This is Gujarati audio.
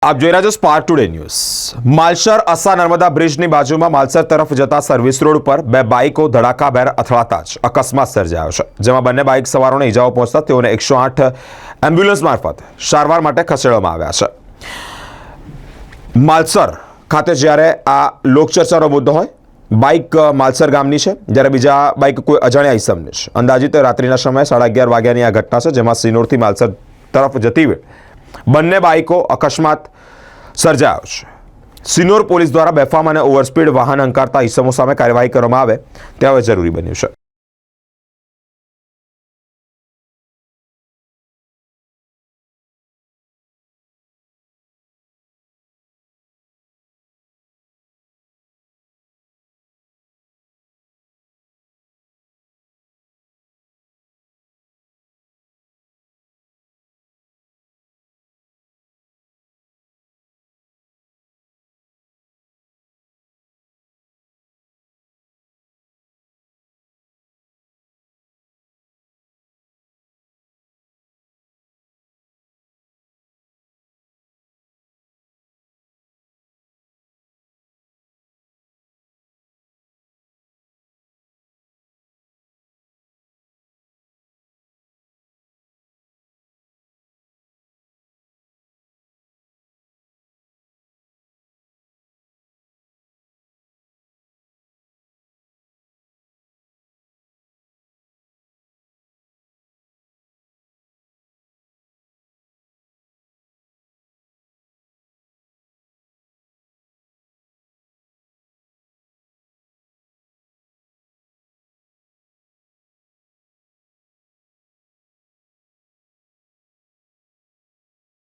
આપ જોઈ રહ્યા છો spark today news. Malsar અસા Narmada બ્રિજની બાજુમાં માલસર તરફ જતા સર્વિસ રોડ પર બે બાઇકો ધડાકાભેર અથડાતા જ અકસ્માત સર્જાયો છે, જેમાં બંને બાઇક સવારોને ઇજાઓ પહોંચતા તેઓને 108 એમ્બ્યુલન્સ મારફત સારવાર માટે ખસેડવામાં આવ્યા છે। માલસર ખાતે જ્યારે આ લોકચર્ચાનો મુદ્દો હોય, બાઇક માલસર ગામની છે, જ્યારે બીજા બાઇક કોઈ અજાણ્યા ઇસમની છે। અંદાજિત રાત્રિના સમયે 11:30 વાગ્યાની આ ઘટના છે, જેમાં સિનોરથી માલસર તરફ જતી વેળ બંને બાઇકો અકસ્માત સર્જાયો છે। સિનોર પોલીસ દ્વારા બેફામ અને ઓવરસ્પીડ વાહન હંકારતા ઇસમો સામે કાર્યવાહી કરવામાં આવે તે હવે જરૂરી બન્યું છે।